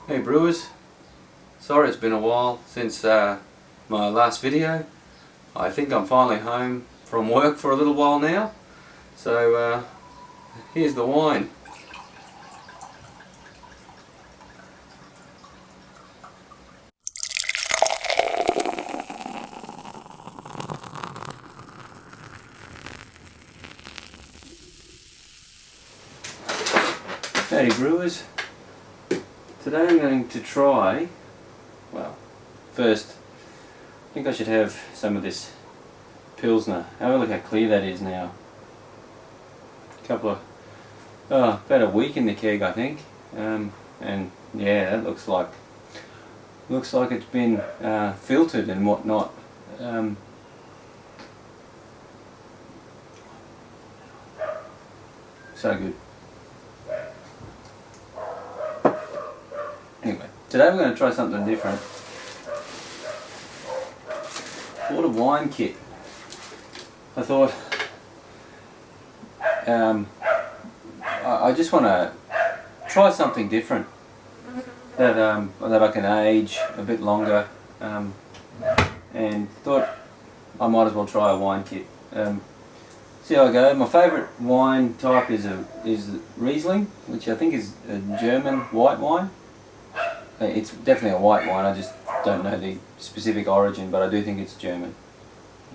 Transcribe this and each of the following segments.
Hey brewers, sorry it's been a while since my last video. I think I'm finally home from work for a little while now, so here's the wine. Howdy brewers, today I'm going to try, well, first I think I should have some of this Pilsner. Have a look how clear that is now. About a week in the keg I think, and yeah, that looks like it's been filtered and whatnot. So good. Anyway, today we're going to try something different. Bought a wine kit. I thought I just want to try something different that I can age a bit longer, and thought I might as well try a wine kit. See how I go. My favourite wine type is Riesling, which I think is a German white wine. It's definitely a white wine, I just don't know the specific origin, but I do think it's German.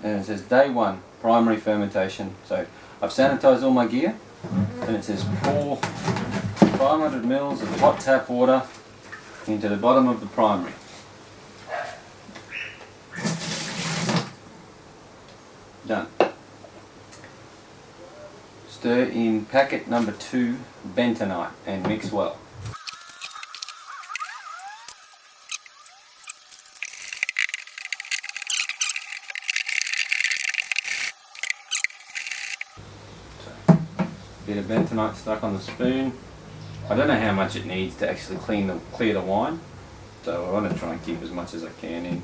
And it says day 1, primary fermentation. So I've sanitised all my gear, and it says pour 500 ml of hot tap water into the bottom of the primary. Done. Stir in packet number 2 bentonite and mix well. Bit of bentonite stuck on the spoon. I don't know how much it needs to actually clear the wine, so I want to try and keep as much as I can in.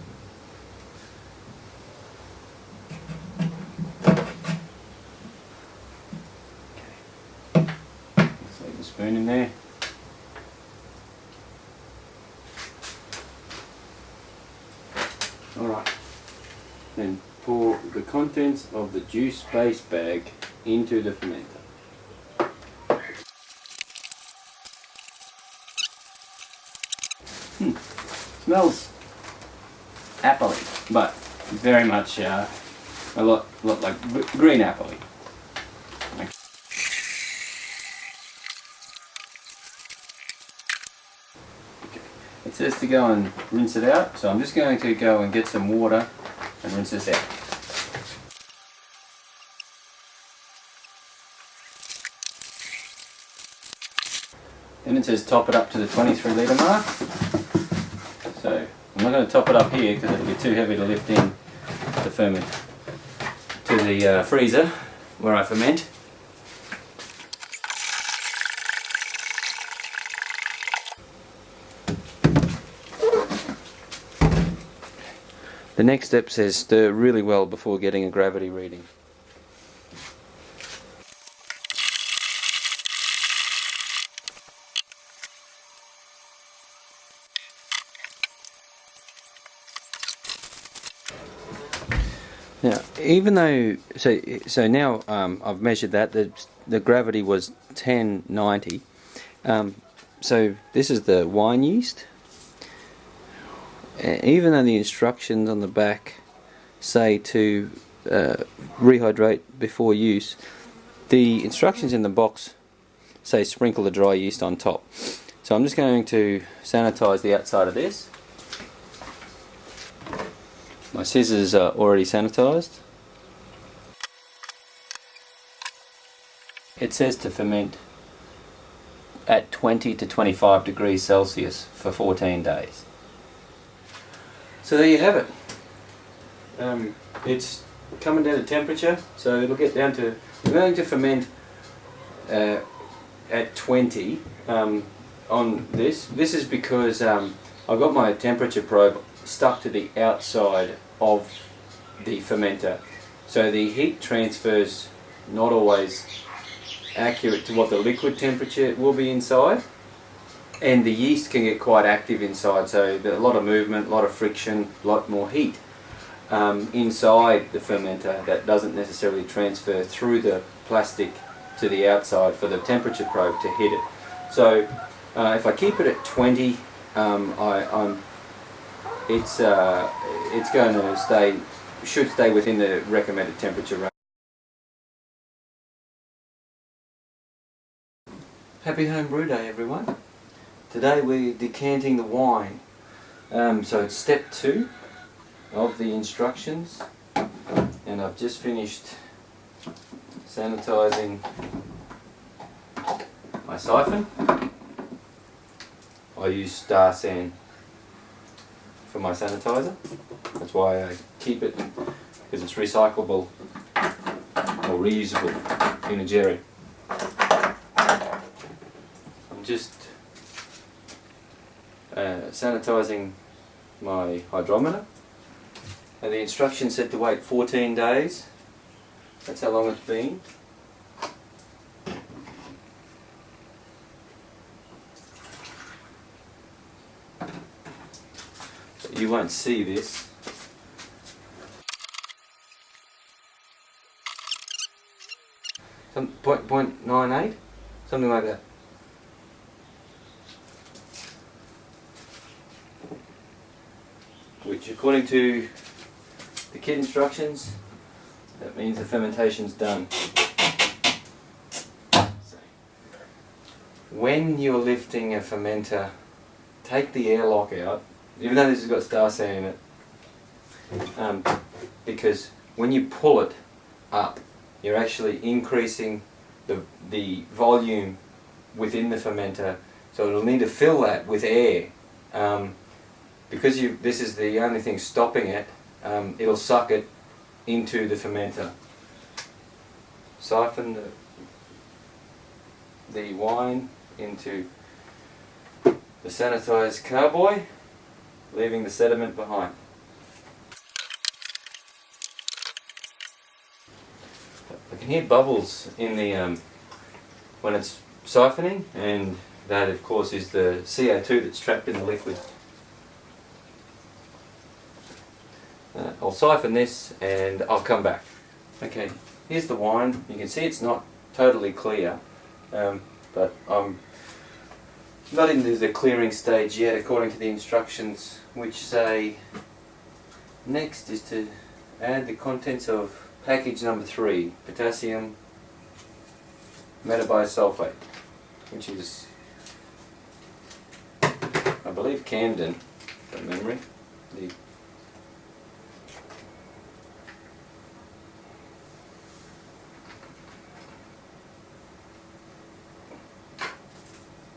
Okay. Let's leave the spoon in there. Alright, then pour the contents of the juice base bag into the fermenter. Smells appley, but very much a lot like green appley. Okay. It says to go and rinse it out, so I'm just going to go and get some water and rinse this out. Then it says top it up to the 23 litre mark. So I'm not going to top it up here because it'll be too heavy to lift in the ferment to the freezer where I ferment. The next step says stir really well before getting a gravity reading. Now, even though, so now I've measured that, the gravity was 1090. So this is the wine yeast. Even though the instructions on the back say to rehydrate before use, the instructions in the box say sprinkle the dry yeast on top. So I'm just going to sanitize the outside of this. My scissors are already sanitized. It says to ferment at 20 to 25 degrees Celsius for 14 days. So there you have it. It's coming down to temperature, so it'll get down to, we're going to ferment at 20 on this. This is because I've got my temperature probe stuck to the outside of the fermenter, so the heat transfers not always accurate to what the liquid temperature will be inside. and the yeast can get quite active inside, so a lot of movement, a lot of friction, a lot more heat inside the fermenter that doesn't necessarily transfer through the plastic to the outside for the temperature probe to hit it. So if I keep it at 20, it's going to should stay within the recommended temperature range. Happy homebrew day, everyone. Today we're decanting the wine. So it's step 2 of the instructions, and I've just finished sanitizing my siphon. I use Star San for my sanitizer. That's why I keep it, because it's recyclable or reusable in a jerry. I'm just sanitizing my hydrometer, and the instruction said to wait 14 days. That's how long it's been. But you won't see this. Some 0.98, something like that. Which, according to the kit instructions, that means the fermentation's done. When you're lifting a fermenter, take the airlock out, even though this has got Star San in it, because when you pull it up, you're actually increasing the volume within the fermenter, so it'll need to fill that with air. Because this is the only thing stopping it, it'll suck it into the fermenter. Siphon the wine into the sanitized carboy, leaving the sediment behind. I can hear bubbles in the when it's siphoning, and that of course is the CO2 that's trapped in the liquid. I'll siphon this and I'll come back. Okay, here's the wine. You can see it's not totally clear, but I'm not into the clearing stage yet according to the instructions, which say next is to add the contents of package number 3, potassium metabisulfate, which is, I believe, Camden, from memory.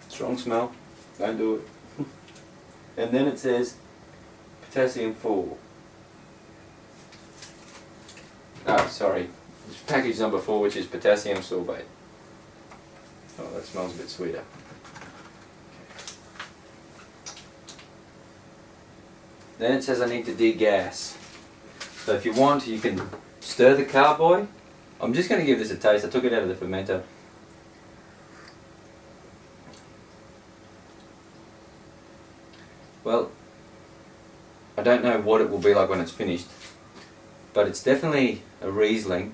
Strong smell, don't do it. And then it says potassium 4. Oh, sorry, it's package number 4, which is potassium sorbate. Oh, that smells a bit sweeter. Then it says I need to degas. So if you want, you can stir the carboy. I'm just going to give this a taste. I took it out of the fermenter. Well, I don't know what it will be like when it's finished, but it's definitely a Riesling.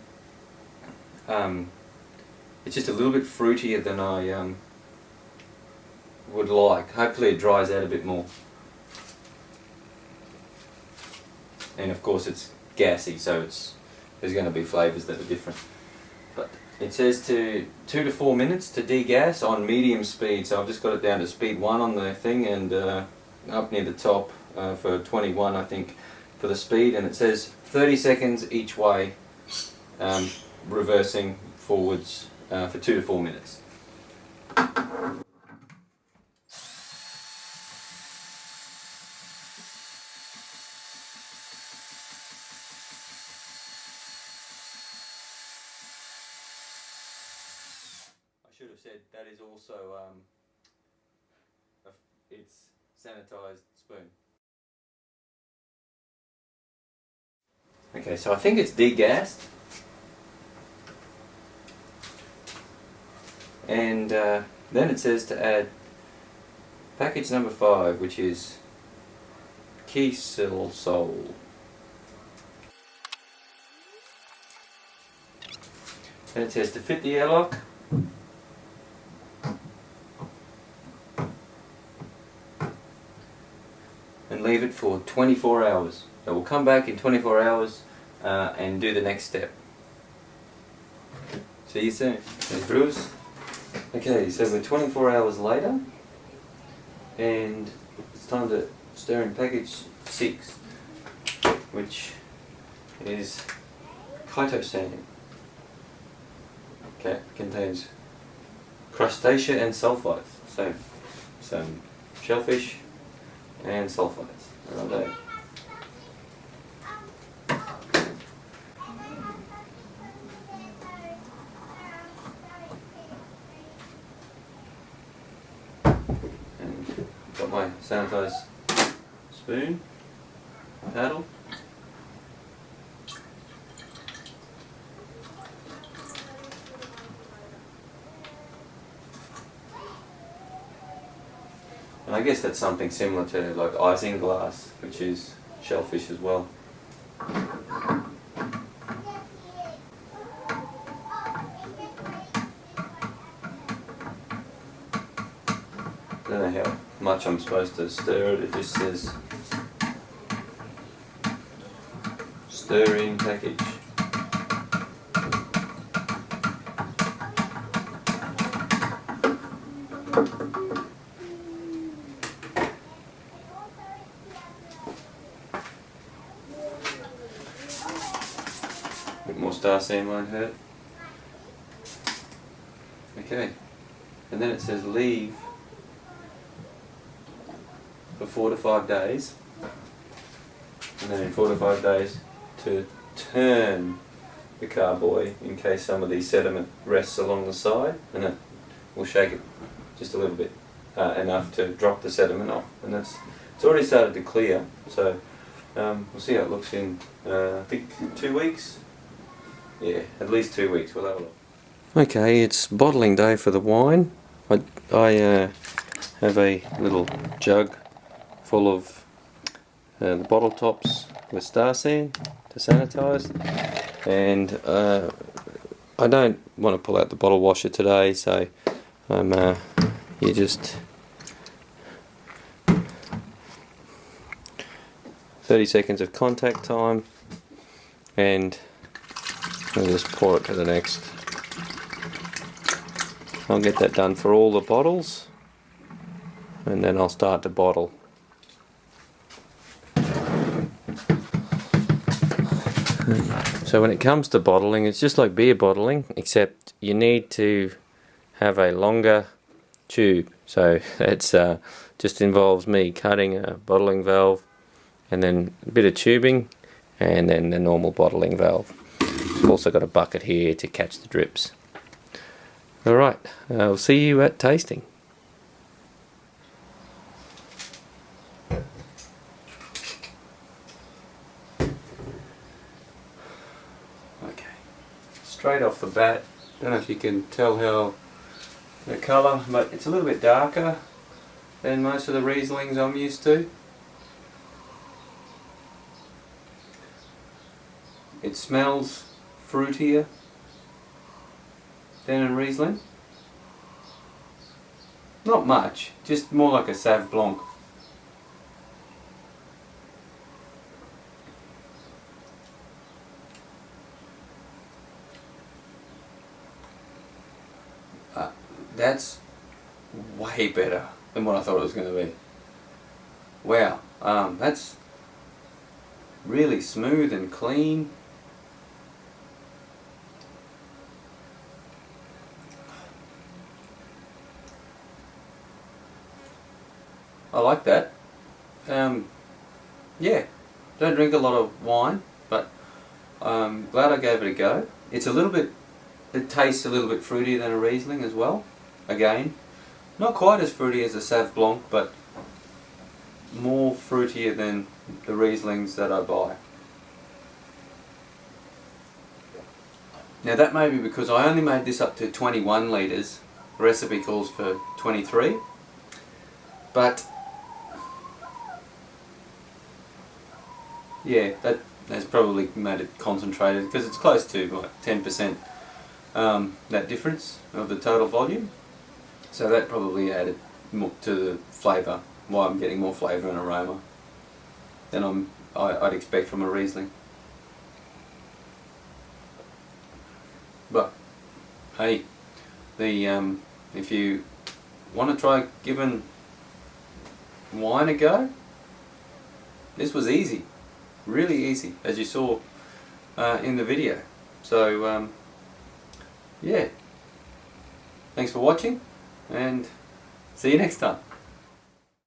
It's just a little bit fruitier than I would like. Hopefully it dries out a bit more. And of course it's gassy, so there's going to be flavours that are different. But it says 2 to 4 minutes to degas on medium speed, so I've just got it down to speed 1 on the thing, and up near the top for 21, I think, for the speed, and it says 30 seconds each way, reversing forwards for 2 to 4 minutes. I should have said that is also it's sanitized spoon. Okay, so I think it's degassed, and then it says to add package number 5, which is Kiesel Soul. And it says to fit the airlock, and leave it for 24 hours. So we'll come back in 24 hours and do the next step. See you soon. Thanks, Bruce. Okay, so we're 24 hours later, and it's time to stir in package 6, which is chitosan. Okay, contains crustacea and sulfites. So some shellfish and sulfites. Righto. And got my sanitised spoon, paddle. And I guess that's something similar to like isinglass, which is shellfish as well. I don't know how much I'm supposed to stir it. It just says stir in package. A bit more starseed won't hurt. Okay, and then it says leave for 4 to 5 days, and then in 4 to 5 days to turn the carboy in case some of the sediment rests along the side, and then we'll shake it just a little bit, enough to drop the sediment off, and it's already started to clear. So we'll see how it looks in I think 2 weeks. Yeah, at least 2 weeks. We'll have a look. Okay, it's bottling day for the wine. I have a little jug full of the bottle tops with starseed to sanitise, and I don't want to pull out the bottle washer today, so you just 30 seconds of contact time, and I'll just pour it to the next. I'll get that done for all the bottles, and then I'll start to bottle. So when it comes to bottling, it's just like beer bottling, except you need to have a longer tube. So it's just involves me cutting a bottling valve, and then a bit of tubing, and then the normal bottling valve. I've also got a bucket here to catch the drips. Alright, I'll see you at tasting. Okay, straight off the bat, don't know if you can tell how the colour, but it's a little bit darker than most of the Rieslings I'm used to. It smells fruitier than a Riesling. Not much, just more like a Sauv Blanc. That's way better than what I thought it was going to be. Wow, that's really smooth and clean. I like that. Yeah, don't drink a lot of wine, but I'm glad I gave it a go. It's a little bit, it tastes a little bit fruitier than a Riesling as well. Again, not quite as fruity as a Sauv Blanc, but more fruitier than the Rieslings that I buy. Now that may be because I only made this up to 21 litres. The recipe calls for 23. But yeah, that has probably made it concentrated, because it's close to like 10%, that difference of the total volume. So that probably added more to the flavour, why I'm getting more flavour and aroma than I'd expect from a Riesling. But hey, if you want to try giving wine a go, this was easy, really easy, as you saw in the video. So yeah, thanks for watching, and see you next time.